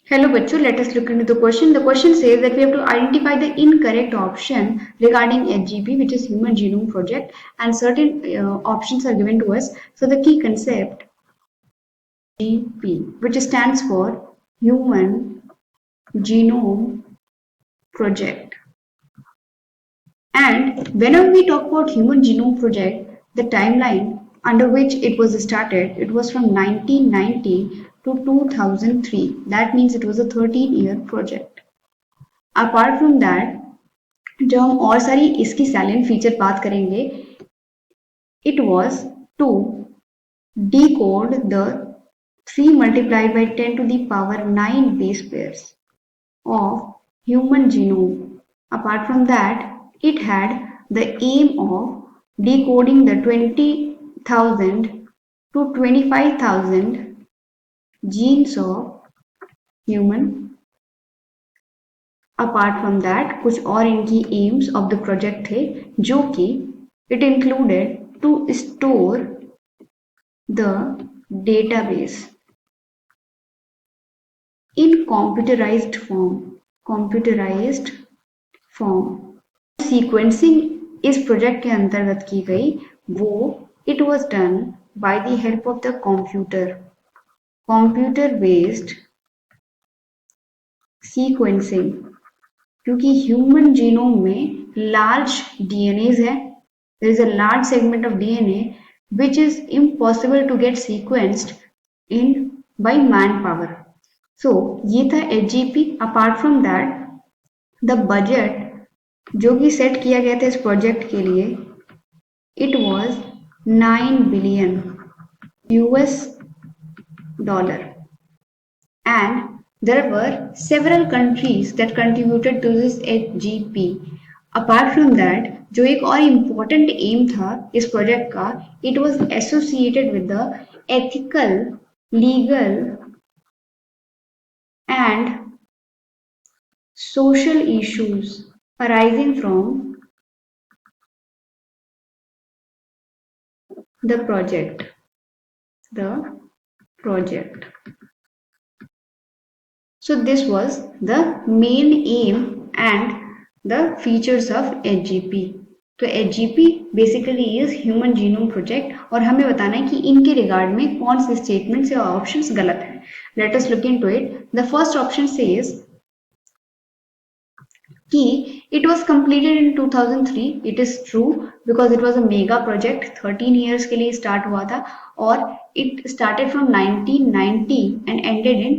Hello बच्चों, let us look into the question. The question says that we have to identify the incorrect option regarding HGP, which is Human Genome Project, and certain options are given to us. So the key concept GP, which stands for Human Genome Project. And whenever we talk about Human Genome Project, the timeline under which it was started, it was from 1990 to 2003. That means it was a 13-year project. Apart from that, जब हम और सारी इसकी सैलेंट feature बात करेंगे, it was to decode the 3 multiplied by 10 to the power 9 base pairs of human genome. Apart from that, it had the aim of decoding the 20,000 to 25,000 genes of human. Apart from that कुछ और इनकी AIIMS of the project थे, जो कि it included to store the database in computerised form. Sequencing इस project के अंतर्गत की गई, वो it was done by the help of the computer based sequencing. क्योंकि ह्यूमन जीनोम में लार्ज डीएनएज है, there is a large segment of DNA which is impossible to get sequenced in by manpower. So ये था HGP. Apart from that, the budget जो कि set किया गया था इस प्रोजेक्ट के लिए, it was 9 billion US dollar, and there were several countries that contributed to this HGP. Apart from that, जो एक और important aim था इस project का, it was associated with the ethical, legal and social issues arising from the project. So this was the main aim and the features of HGP. तो HGP basically is Human Genome Project, और हमें बताना है कि इनके regard में कौन से स्टेटमेंट्स या ऑप्शंस गलत हैं. Let us look into it. The first option says कि it was completed in 2003. It is true because it was a mega project. 13 years के लिए start हुआ था, और it started from 1990 and ended in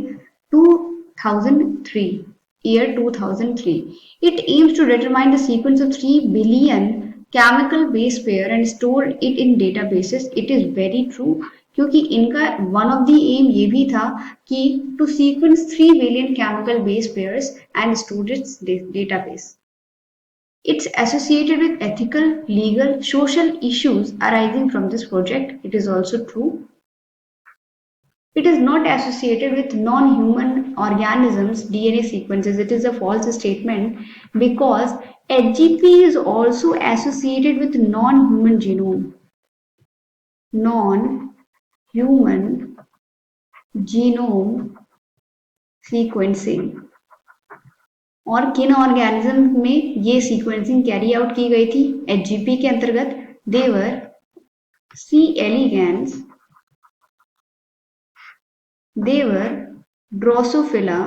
2003. Year 2003. It aims to determine the sequence of 3 billion chemical base pair and store it in databases. It is very true, क्योंकि इनका one of the aim ये भी था कि to sequence 3 billion chemical base pairs and store its database. It's associated with ethical, legal, social issues arising from this project. It is also true. It is not associated with non-human organisms DNA sequences. It is a false statement because HGP is also associated with non-human genome. Non-human genome sequencing. और किन organism में ये sequencing carry out की गई थी HGP के अंतर्गत? They were C. elegans, they were Drosophila,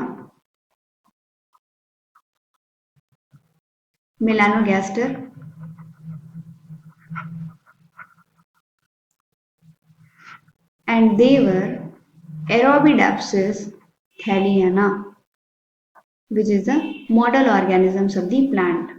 Melanogaster, and they were Arabidopsis thaliana, which is the model organisms of the plant.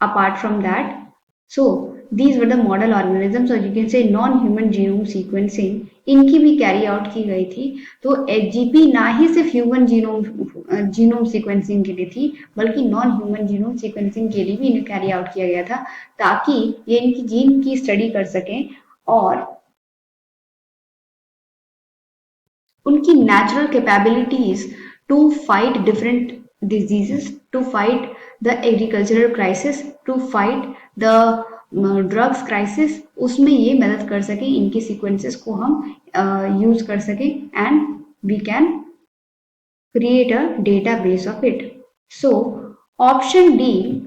Apart from that, so these were the model organisms, or you can say non-human genome sequencing, इनकी भी carry out की गई थी. तो HGP ना ही सिर्फ human genome sequencing के लिए थी, बल्कि नॉन ह्यूमन जीनोम सीक्वेंसिंग के लिए भी इन्हें कैरी आउट किया गया था, ताकि ये इनकी जीन की स्टडी कर सकें और उनकी natural capabilities to fight different diseases, to fight the agricultural crisis, to fight the drugs crisis, उसमें ये मदद कर सके, इनके सीक्वेंसेस को हम यूज कर सके, and we can create a database of it. So option D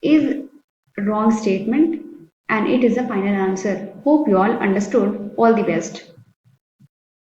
is wrong statement and it is the final answer. Hope you all understood. All the best.